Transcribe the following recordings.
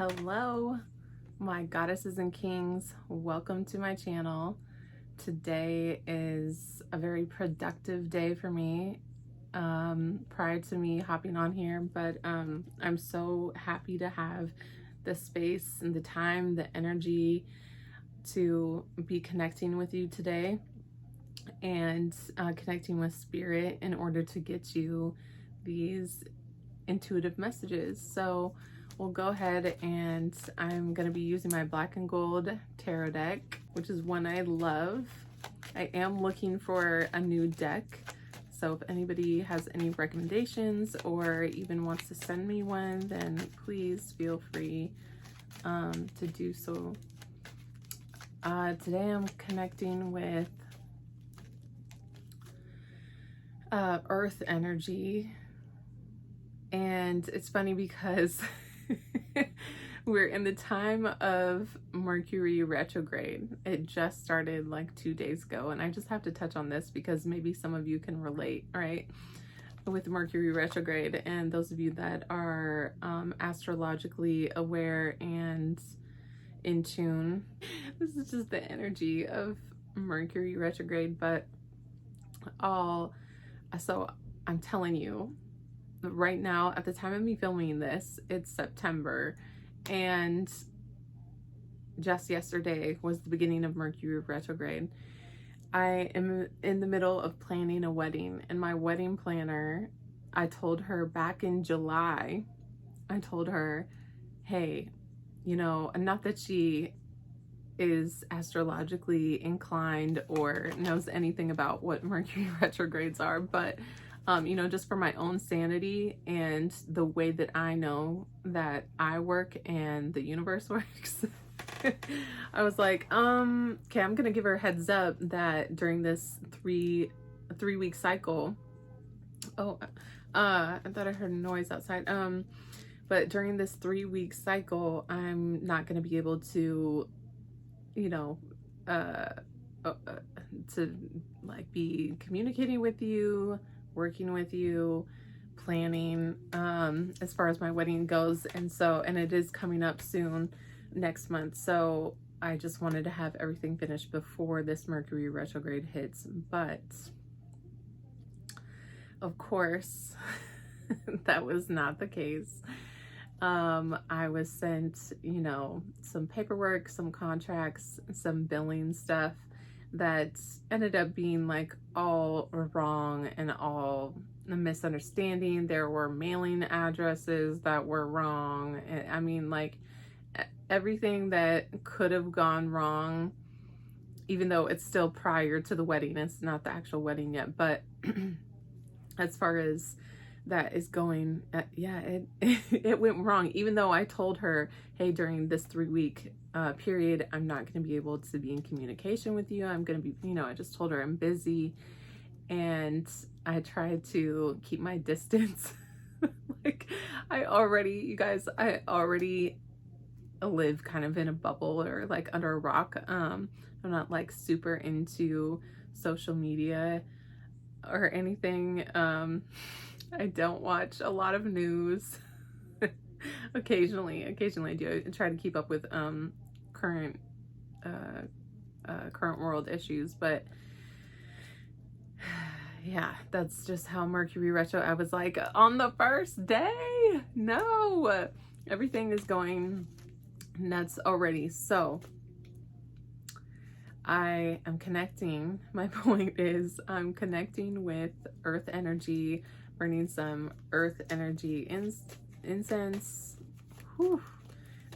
Hello, my goddesses and kings. Welcome to my channel. Today is a very productive day for me prior to me hopping on here, but I'm so happy to have the space and the time, the energy to be connecting with you today and connecting with spirit in order to get you these intuitive messages. So we'll go ahead and I'm going to be using my black and gold tarot deck, which is one I love. I am looking for a new deck, so if anybody has any recommendations or even wants to send me one, then please feel free to do so. Today I'm connecting with earth energy, and it's funny because we're in the time of Mercury retrograde. It just started like 2 days ago, and I just have to touch on this because maybe some of you can relate, right? With Mercury retrograde, and those of you that are astrologically aware and in tune. This is just the energy of Mercury retrograde, but so I'm telling you, right now, at the time of me filming this, it's September, and just yesterday was the beginning of Mercury retrograde. I am in the middle of planning a wedding, and my wedding planner, I told her back in July, I told her, hey, you know, not that she is astrologically inclined or knows anything about what Mercury retrogrades are, but you know, just for my own sanity and the way that I know that I work and the universe works, I was like, okay, I'm gonna give her a heads up that during this three-week cycle, I thought I heard a noise outside. But during this 3-week cycle, I'm not gonna be able to, you know, to like be communicating with you, working with you, planning as far as my wedding goes. And it is coming up soon next month, so I just wanted to have everything finished before this Mercury retrograde hits. But of course that was not the case. I was sent, you know, some paperwork, some contracts, some billing stuff that ended up being like all wrong and all a misunderstanding. There were mailing addresses that were wrong. I mean, like everything that could have gone wrong, even though it's still prior to the wedding, it's not the actual wedding yet, but as far as that is going, yeah, it went wrong. Even though I told her, hey, during this 3-week period, I'm not going to be able to be in communication with you. I'm going to be, you know, I just told her I'm busy, and I tried to keep my distance. Like I already live kind of in a bubble or like under a rock. I'm not like super into social media or anything. I don't watch a lot of news. occasionally I do. I try to keep up with current world issues, but yeah, that's just how Mercury retro. I was like, on the first day, no, everything is going nuts already. So I am connecting. My point is I'm connecting with earth energy, burning some earth energy incense. Whew.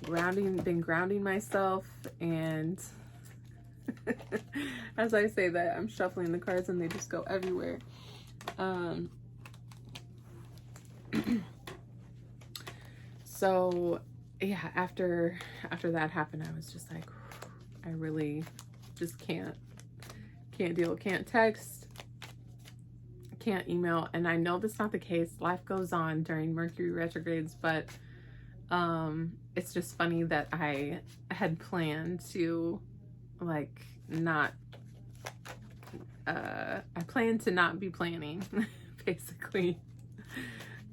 Been grounding myself, and as I say that, I'm shuffling the cards and they just go everywhere. So yeah, after that happened, I was just like, I really just can't deal, can't text, can't email. And I know that's not the case. Life goes on during Mercury retrogrades, but it's just funny that I had planned to like not I planned to not be planning basically,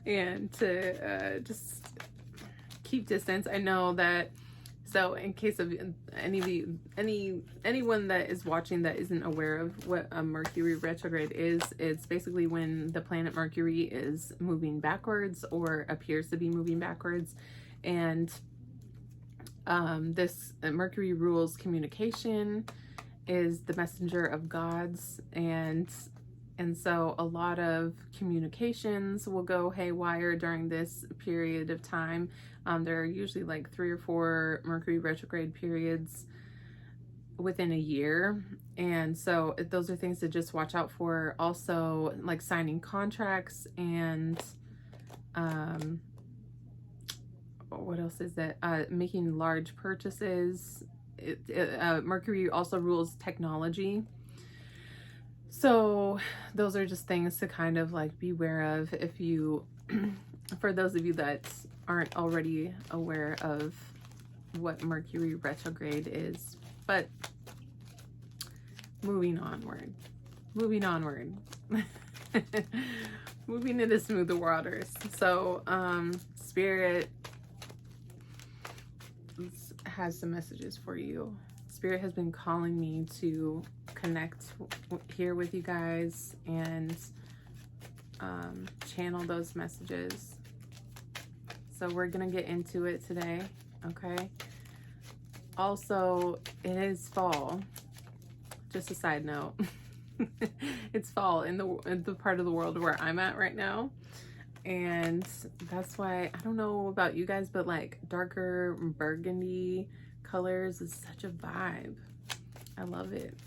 and to just keep distance. I know that. So in case of any of you, anyone that is watching that isn't aware of what a Mercury retrograde is, it's basically when the planet Mercury is moving backwards or appears to be moving backwards. And this Mercury rules communication, is the messenger of gods, and so a lot of communications will go haywire during this period of time. There are usually like 3 or 4 Mercury retrograde periods within a year. And so those are things to just watch out for. Also, like signing contracts and what else is that? Making large purchases. Mercury also rules technology. So those are just things to kind of like beware of if you, for those of you that aren't already aware of what Mercury retrograde is. But moving onward, moving into smoother waters. So Spirit has some messages for you. Spirit has been calling me to connect here with you guys and channel those messages. So we're gonna get into it today, okay? Also, it is fall. Just a side note. It's fall in the part of the world where I'm at right now. And that's why, I don't know about you guys, but like darker burgundy colors is such a vibe. I love it.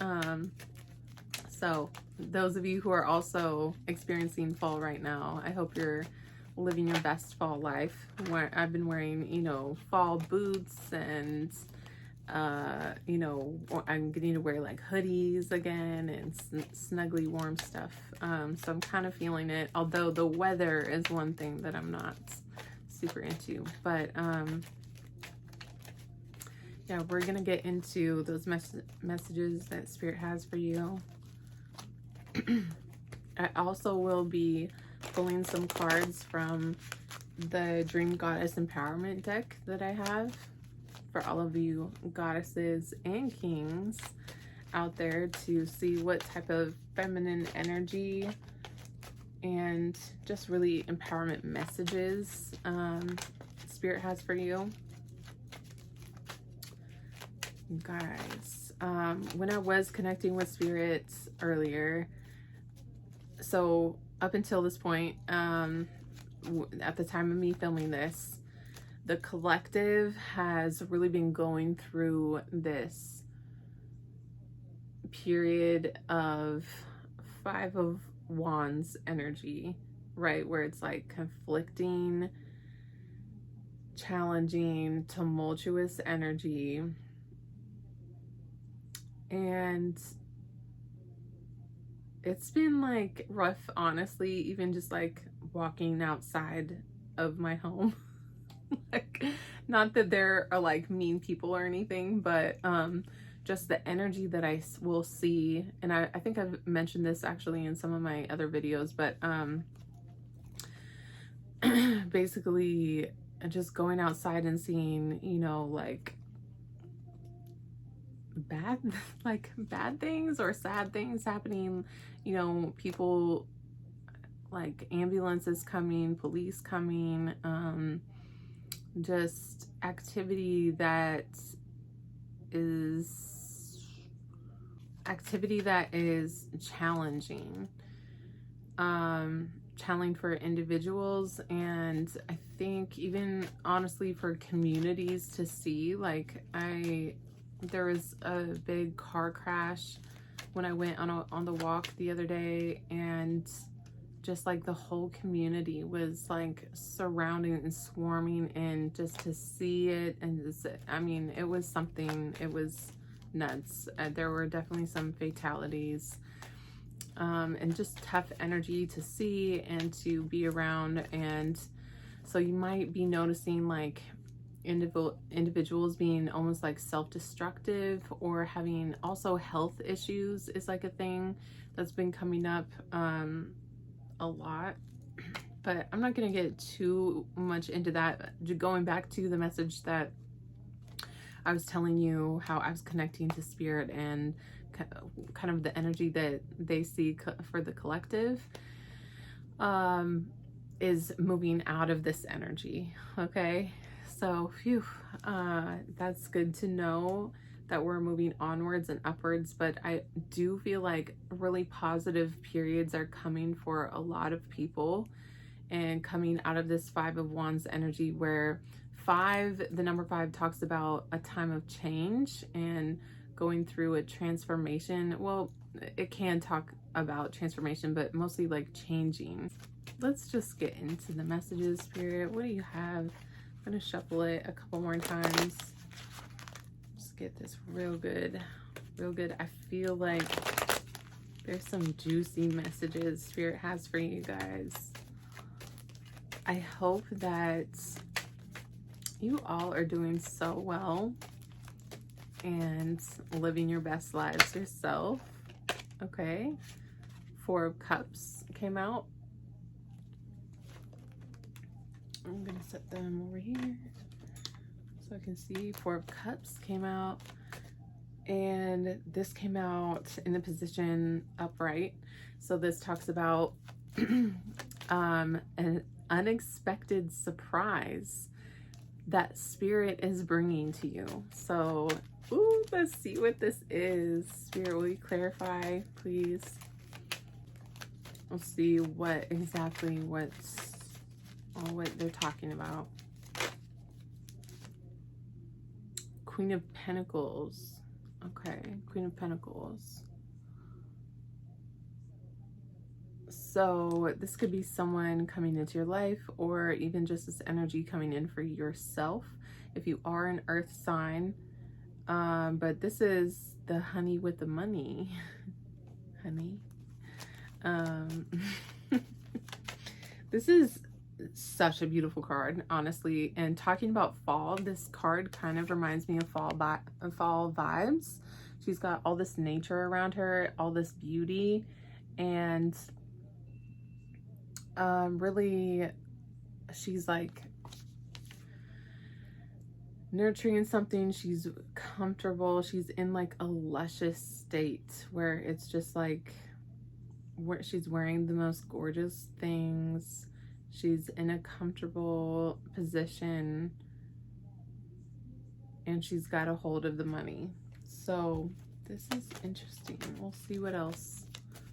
So those of you who are also experiencing fall right now, I hope you're living your best fall life. Where I've been wearing, you know, fall boots, and you know, I'm getting to wear like hoodies again and snuggly warm stuff. So I'm kind of feeling it, although the weather is one thing that I'm not super into. But yeah, we're gonna get into those messages that Spirit has for you. I also will be pulling some cards from the Dream Goddess Empowerment deck that I have for all of you goddesses and kings out there, to see what type of feminine energy and just really empowerment messages Spirit has for you. Guys, when I was connecting with Spirit earlier, so up until this point, at the time of me filming this, the collective has really been going through this period of 5 of Wands energy, right? Where it's like conflicting, challenging, tumultuous energy. And it's been like rough, honestly, even just like walking outside of my home. Like, not that there are like mean people or anything, but just the energy that I will see. And I think I've mentioned this actually in some of my other videos, but basically just going outside and seeing, you know, like bad things or sad things happening, you know, people like ambulances coming, police coming, just activity that is challenging, challenging for individuals, and I think even honestly for communities to see. Like, there was a big car crash when I went on the walk the other day, and just like the whole community was like surrounding and swarming, and just to see it, and just, I mean, it was something, it was nuts. There were definitely some fatalities, and just tough energy to see and to be around. And so you might be noticing like individuals being almost like self-destructive, or having also health issues is like a thing that's been coming up a lot. but I'm not going to get too much into that. Going back to the message that I was telling you, how I was connecting to spirit and kind of the energy that they see for the collective, is moving out of this energy. Okay, so phew, that's good to know that we're moving onwards and upwards. But I do feel like really positive periods are coming for a lot of people, and coming out of this Five of Wands energy, where the number 5 talks about a time of change and going through a transformation. Well, it can talk about transformation, but mostly like changing. Let's just get into the messages, Spirit. What do you have? I'm going to shuffle it a couple more times. Just get this real good. Real good. I feel like there's some juicy messages Spirit has for you guys. I hope that you all are doing so well and living your best lives yourself. Okay. 4 of Cups came out. I'm going to set them over here so I can see. 4 of Cups came out, and this came out in the position upright. So this talks about an unexpected surprise that Spirit is bringing to you. So, ooh, let's see what this is. Spirit, will you clarify, please? We'll see what they're talking about. Queen of Pentacles. Okay, Queen of Pentacles. So this could be someone coming into your life, or even just this energy coming in for yourself if you are an earth sign. But this is the honey with the money. Honey. This is such a beautiful card, honestly. And talking about fall, this card kind of reminds me of fall vibes. She's got all this nature around her, all this beauty, and really, she's like nurturing something. She's comfortable. She's in like a luscious state where it's just like where she's wearing the most gorgeous things. She's in a comfortable position, and she's got a hold of the money. So this is interesting. We'll see what else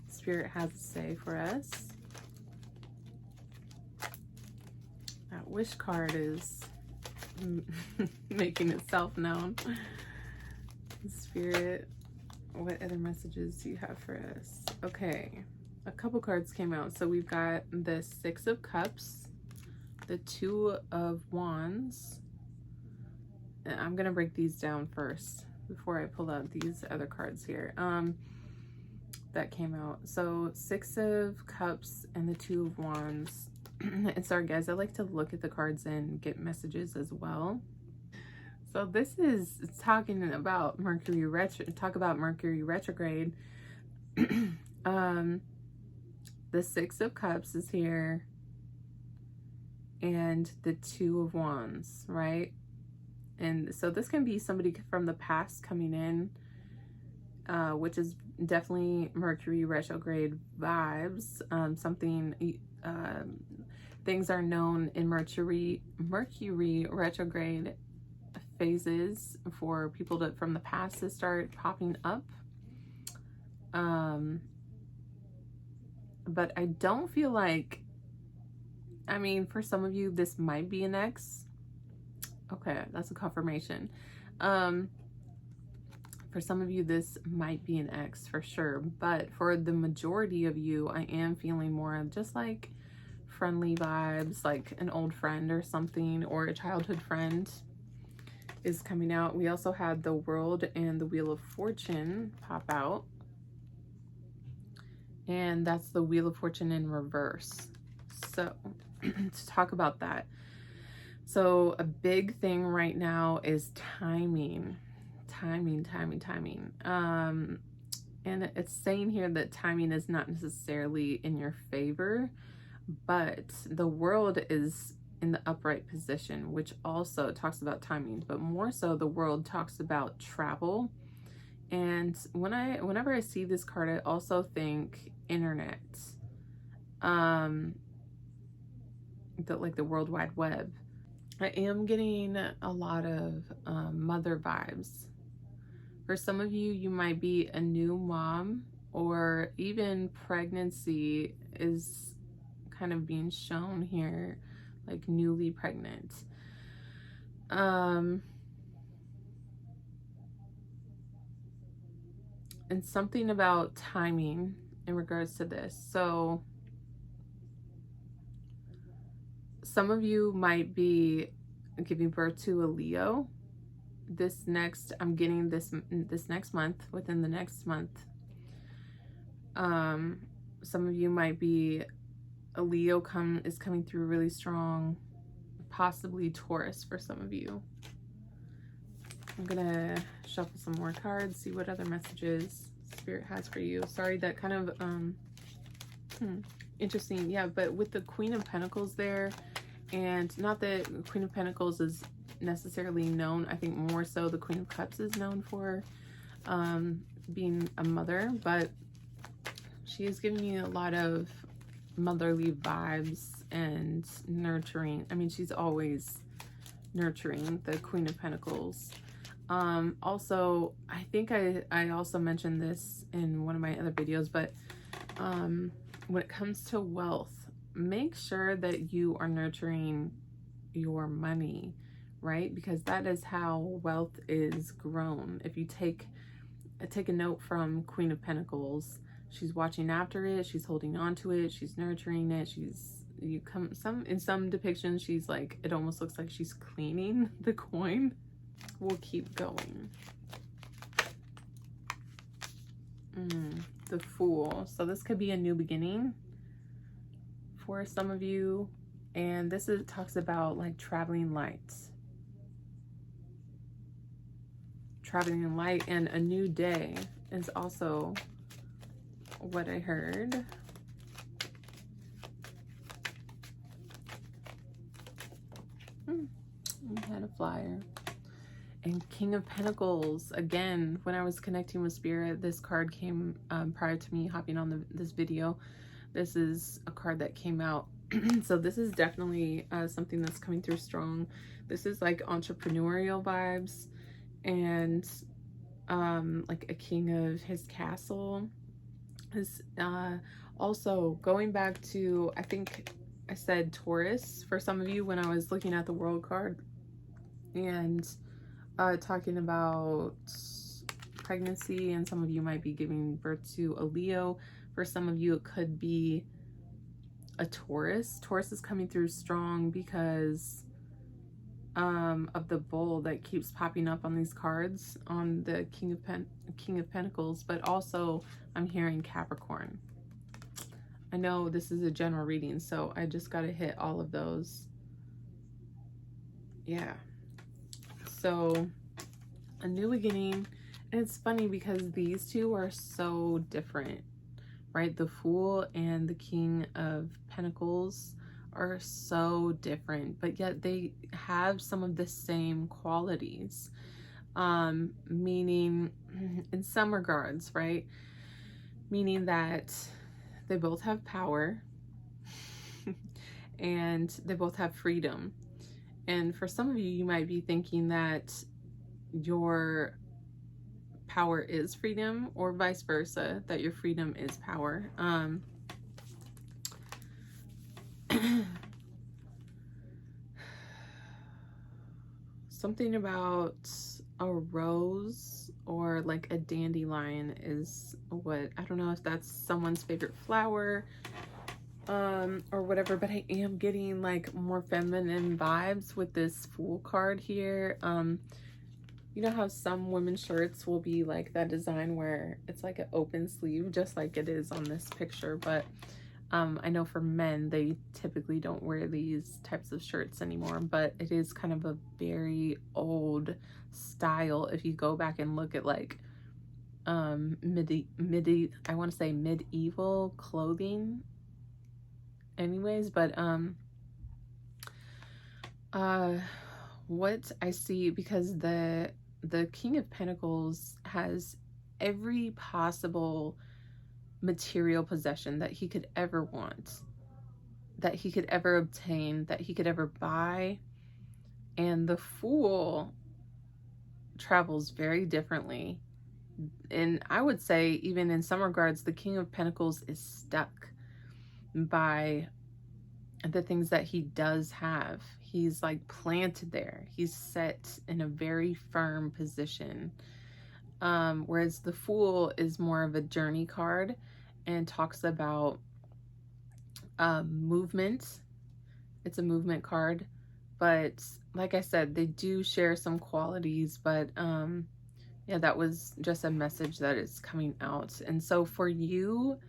Spirit has to say for us. That wish card is making itself known. Spirit, what other messages do you have for us? Okay, a couple cards came out. So we've got the 6 of Cups, the 2 of Wands. And I'm gonna break these down first before I pull out these other cards here that came out. So 6 of Cups and the 2 of Wands. And sorry guys, I like to look at the cards and get messages as well. So this is talking about Mercury retrograde. The 6 of Cups is here, and the 2 of Wands, right? And so this can be somebody from the past coming in, which is definitely Mercury retrograde vibes. Things are known in Mercury retrograde phases for people from the past to start popping up. But I don't feel like, I mean, for some of you, this might be an ex. Okay, that's a confirmation. For some of you, this might be an ex for sure. But for the majority of you, I am feeling more of just like friendly vibes, like an old friend or something, or a childhood friend is coming out. We also had the World and the Wheel of Fortune pop out. And that's the Wheel of Fortune in reverse. So to talk about that. So a big thing right now is timing. And it's saying here that timing is not necessarily in your favor. but the world is in the upright position, which also talks about timing, but more so the world talks about travel. And whenever I see this card, I also think internet, um, like the World Wide Web. I am getting a lot of mother vibes. For some of you, you might be a new mom, or even pregnancy is kind of being shown here, like newly pregnant. And something about timing in regards to this. So some of you might be giving birth to a Leo. I'm getting this next month, within the next month. Some of you might be a Leo is coming through really strong, possibly Taurus for some of you. I'm gonna shuffle some more cards, see what other messages Spirit has for you. Sorry, that kind of interesting. Yeah, but with the Queen of Pentacles there, and not that Queen of Pentacles is necessarily known, I think more so the Queen of Cups is known for being a mother, but she is giving me a lot of motherly vibes and nurturing. I mean, she's always nurturing, the Queen of Pentacles. Also, I think I also mentioned this in one of my other videos, but when it comes to wealth, make sure that you are nurturing your money, right? Because that is how wealth is grown. If you take a note from Queen of Pentacles, she's watching after it, she's holding on to it, she's nurturing it, in some depictions she's like, it almost looks like she's cleaning the coin. We'll keep going. The Fool. So this could be a new beginning for some of you, and talks about like traveling light, and a new day is also what I heard. We had a flyer. And King of Pentacles, again, when I was connecting with Spirit, this card came prior to me hopping on this video. This is a card that came out. So this is definitely something that's coming through strong. This is like entrepreneurial vibes, and like a king of his castle. Also going back to, I think I said Taurus for some of you when I was looking at the world card, and talking about pregnancy, and some of you might be giving birth to a Leo. For some of you, it could be a Taurus. Taurus is coming through strong because of the bull that keeps popping up on these cards on the King of Pentacles, but also I'm hearing Capricorn. I know this is a general reading, so I just got to hit all of those. Yeah. So a new beginning. And it's funny because these two are so different, right? The Fool and the King of Pentacles are so different, but yet they have some of the same qualities, meaning in some regards, right? Meaning that they both have power and they both have freedom. And for some of you, you might be thinking that your power is freedom, or vice versa, that your freedom is power. Something about a rose or like a dandelion is what, I don't know if that's someone's favorite flower or whatever, but I am getting like more feminine vibes with this Fool card here. You know how some women's shirts will be like that design where it's like an open sleeve, just like it is on this picture, but I know for men, they typically don't wear these types of shirts anymore, but it is kind of a very old style. If you go back and look at like I want to say medieval clothing, anyways. But what I see, because the King of Pentacles has every possible material possession that he could ever want, that he could ever obtain, that he could ever buy. And the Fool travels very differently. And I would say, even in some regards, the King of Pentacles is stuck by the things that he does have. He's like planted there. He's set in a very firm position. Whereas the Fool is more of a journey card and talks about movement. It's a movement card. But like I said, they do share some qualities. But yeah, that was just a message that is coming out. And so for you,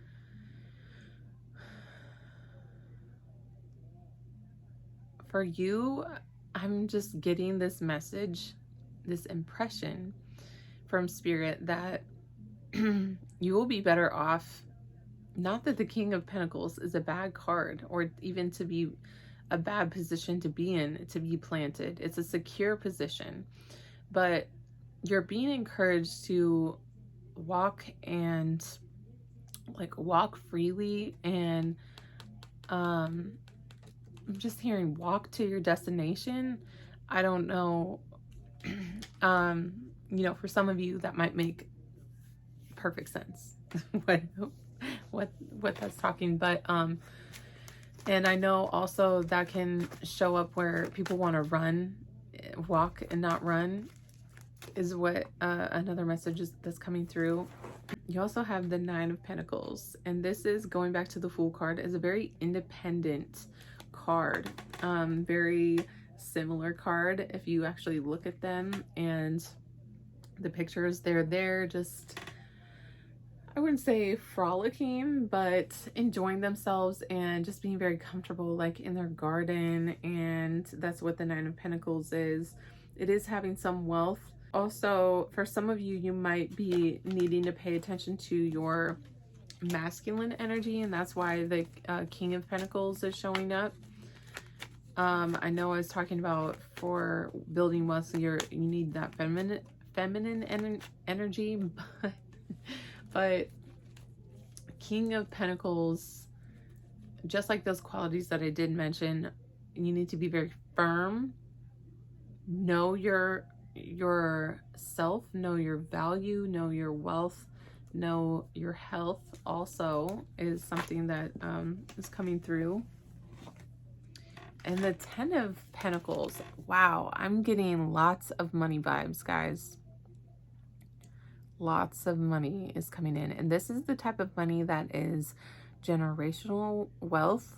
I'm just getting this message, this impression from Spirit that you will be better off. Not that the King of Pentacles is a bad card, or even to be a bad position to be in, to be planted. It's a secure position, but you're being encouraged to walk and walk freely. And I'm just hearing walk to your destination. I don't know. You know, for some of you that might make perfect sense what that's talking. But and I know also that can show up where people want to run, walk and not run, is what another message is that's coming through. You also have the Nine of Pentacles, and this is going back to the Fool card, is a very independent card, very similar card if you actually look at them. And the pictures, they're just, I wouldn't say frolicking, but enjoying themselves and just being very comfortable, like in their garden. And that's what the Nine of Pentacles is. It is having some wealth. Also, for some of you, you might be needing to pay attention to your masculine energy, and that's why the King of Pentacles is showing up. I know I was talking about for building wealth, so you need that feminine energy, but King of Pentacles, just like those qualities that I did mention, you need to be very firm. Know your self, know your value, know your wealth, know your health also is something that is coming through. And the Ten of Pentacles, wow, I'm getting lots of money vibes, guys. Lots of money is coming in, and this is the type of money that is generational wealth.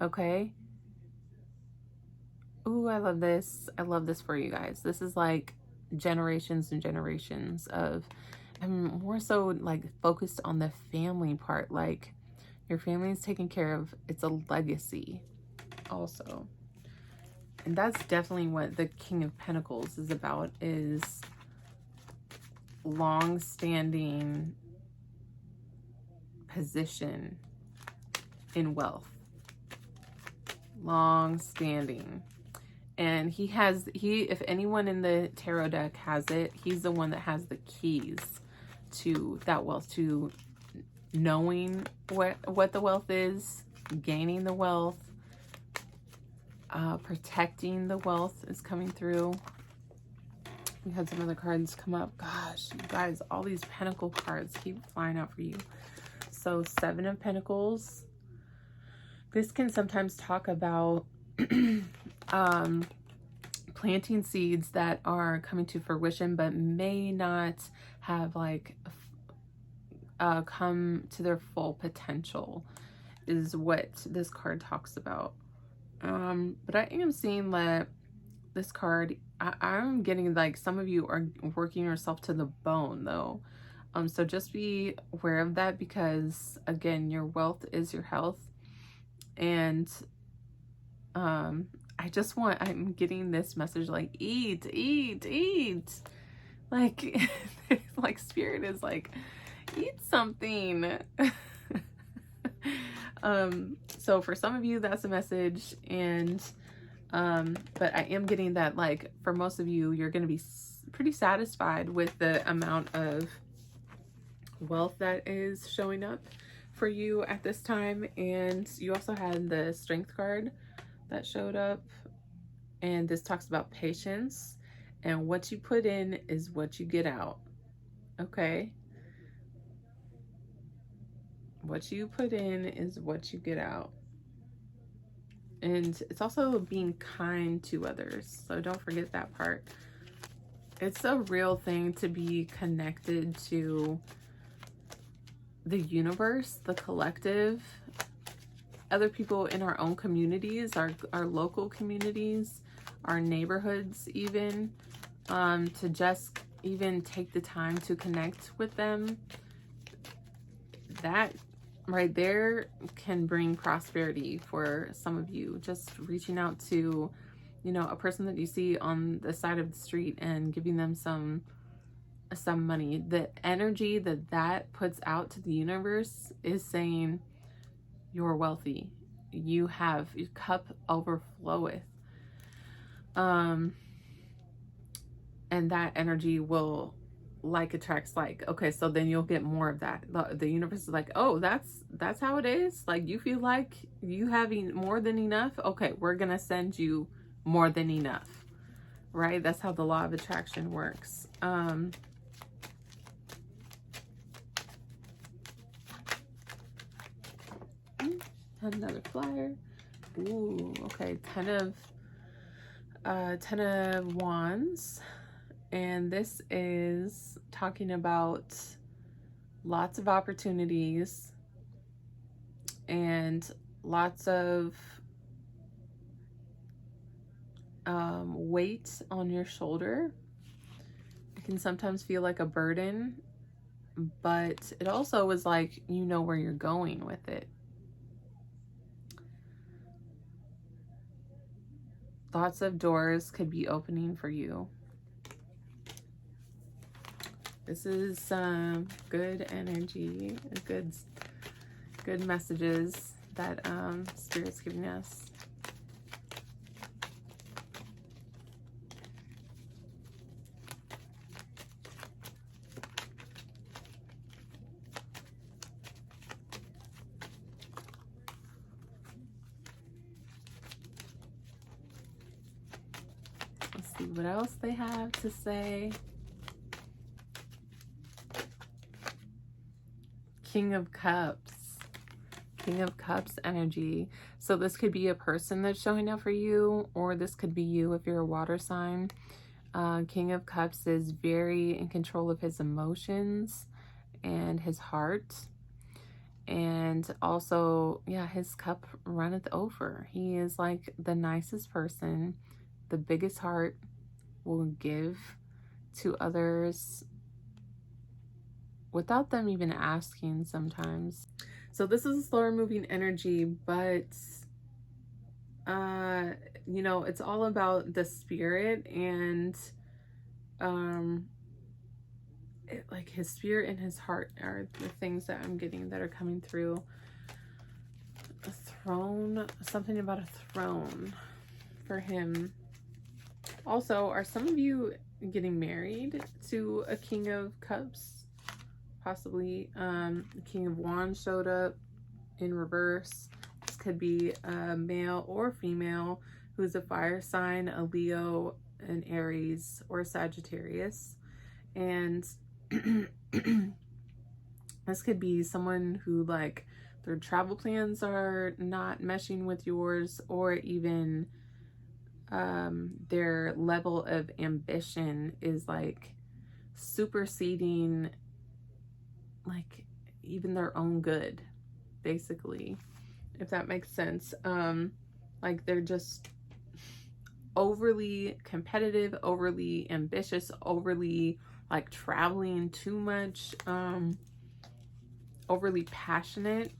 Okay. Ooh, I love this. I love this for you guys. This is like generations and generations of, I'm more so like focused on the family part. Like your family is taken care of. It's a legacy also. And that's definitely what the King of Pentacles is about, is long-standing position in wealth. Long-standing. And if anyone in the tarot deck has it, he's the one that has the keys to that wealth, to knowing what the wealth is, gaining the wealth, protecting the wealth is coming through. We had some other cards come up. Gosh, you guys, all these Pentacle cards keep flying out for you. So Seven of Pentacles. This can sometimes talk about planting seeds that are coming to fruition, but may not have like come to their full potential, is what this card talks about. But I am seeing that this card, I'm getting like some of you are working yourself to the bone though. So just be aware of that, because again, your wealth is your health. And I'm getting this message like eat. Like like Spirit is like, eat something. So for some of you, that's a message. And but I am getting that, like, for most of you, you're going to be pretty satisfied with the amount of wealth that is showing up for you at this time. And you also had the strength card that showed up, and this talks about patience, and what you put in is what you get out. Okay, what you put in is what you get out. And it's also being kind to others, so don't forget that part. It's a real thing to be connected to the universe, the collective, other people in our own communities, our local communities, our neighborhoods, even, to just even take the time to connect with them. That right there can bring prosperity for some of you. Just reaching out to, you know, a person that you see on the side of the street and giving them some money. The energy that puts out to the universe is saying you're wealthy. You have, your cup overfloweth. And that energy will, like, attracts like. Okay, so then you'll get more of that. The universe is like, oh, that's how it is. Like, you feel like you having more than enough. Okay, we're gonna send you more than enough, right? That's how the law of attraction works. Another flyer. Ooh, okay, 10 of Wands. And this is talking about lots of opportunities and lots of weight on your shoulder. It can sometimes feel like a burden, but it also is like, you know where you're going with it. Lots of doors could be opening for you. This is some good energy, good messages that Spirit's giving us. Let's see what else they have to say. King of Cups. King of Cups energy. So this could be a person that's showing up for you, or this could be you if you're a water sign. King of Cups is very in control of his emotions and his heart. And also, yeah, his cup runneth over. He is like the nicest person, the biggest heart, will give to others without them even asking sometimes. So this is a slower moving energy, but you know, it's all about the spirit and like his spirit and his heart are the things that I'm getting that are coming through. A throne, something about a throne for him. Also, are some of you getting married to a King of Cups? Possibly. The King of Wands showed up in reverse. This could be a male or female who's a fire sign, a Leo, an Aries, or a Sagittarius. And this could be someone who, like, their travel plans are not meshing with yours, or even their level of ambition is like superseding like even their own good, basically, if that makes sense. Like they're just overly competitive, overly ambitious, overly like traveling too much, overly passionate.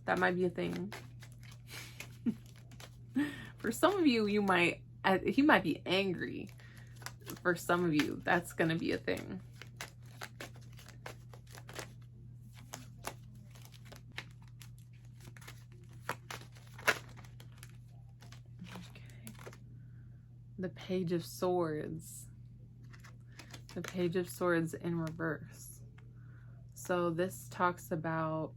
That might be a thing. For some of you, he might be angry. For some of you, that's gonna be a thing. the Page of Swords. The Page of Swords in reverse. So this talks about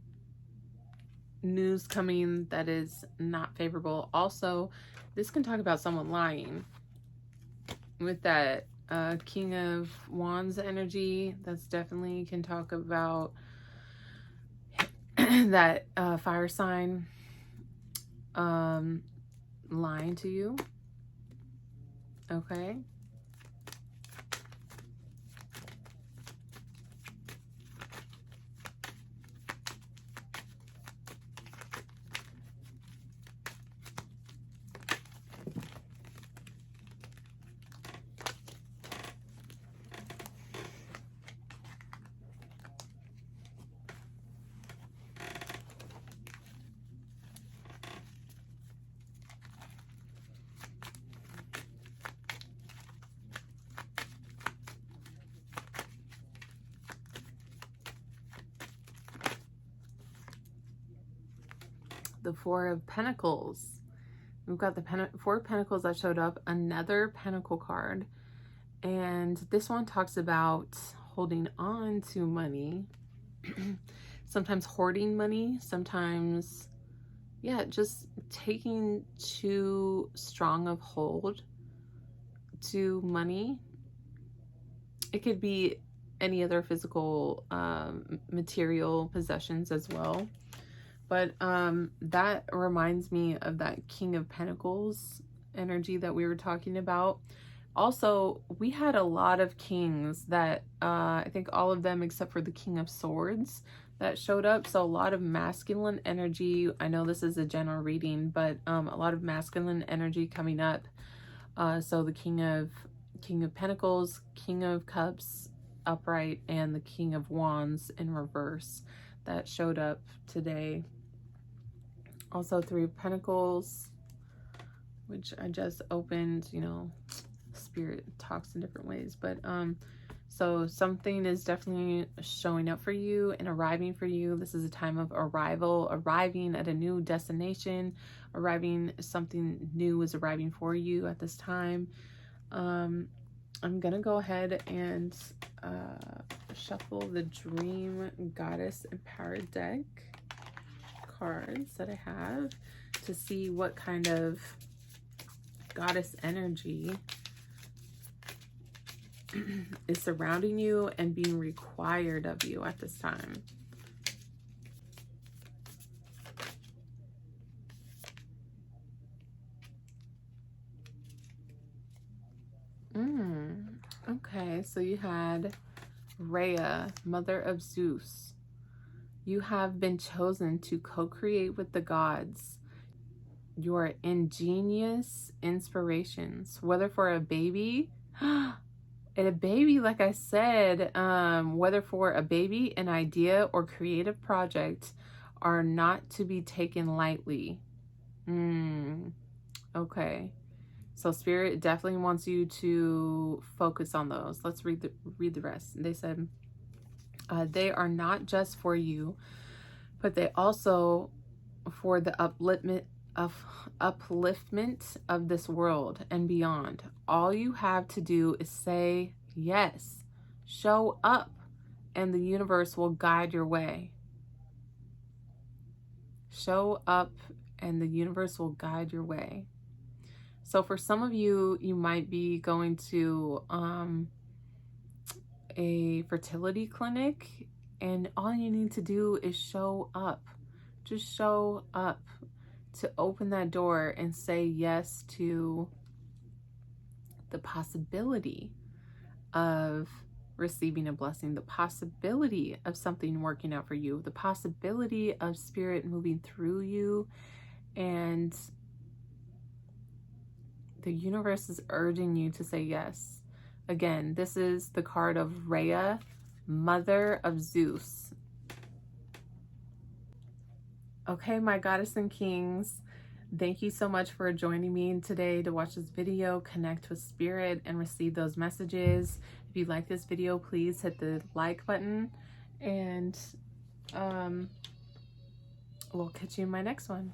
news coming that is not favorable. Also, this can talk about someone lying. With that King of Wands energy, that's definitely can talk about that fire sign lying to you. Okay. The Four of Pentacles. We've got the Four of Pentacles that showed up, another Pentacle card. And this one talks about holding on to money, sometimes hoarding money, sometimes, yeah, just taking too strong of hold to money. It could be any other physical material possessions as well. But that reminds me of that King of Pentacles energy that we were talking about. Also, we had a lot of kings that, I think all of them except for the King of Swords that showed up. So a lot of masculine energy. I know this is a general reading, but a lot of masculine energy coming up. So the King of Pentacles, King of Cups upright, and the King of Wands in reverse that showed up today. Also Three of Pentacles, which I just opened. You know, Spirit talks in different ways, but so something is definitely showing up for you and arriving for you. This is a time of arrival, arriving at a new destination, something new is arriving for you at this time. I'm gonna go ahead and shuffle the Dream Goddess Empowered deck cards that I have to see what kind of goddess energy is surrounding you and being required of you at this time. Okay, so you had Rhea, mother of Zeus. You have been chosen to co-create with the gods your ingenious inspirations, whether for a baby, and a baby, like I said, whether for a baby, an idea, or creative project, are not to be taken lightly. Okay. So Spirit definitely wants you to focus on those. Let's read the rest. They said, they are not just for you, but they also for the upliftment of this world and beyond. All you have to do is say yes, show up, and the universe will guide your way. Show up and the universe will guide your way. So for some of you, you might be going to a fertility clinic, and all you need to do is show up. Just show up to open that door and say yes to the possibility of receiving a blessing, the possibility of something working out for you, the possibility of Spirit moving through you, and the universe is urging you to say yes. Again, this is the card of Rhea, mother of Zeus. Okay, my goddess and kings, thank you so much for joining me today to watch this video, connect with Spirit, and receive those messages. If you like this video, please hit the like button, and we'll catch you in my next one.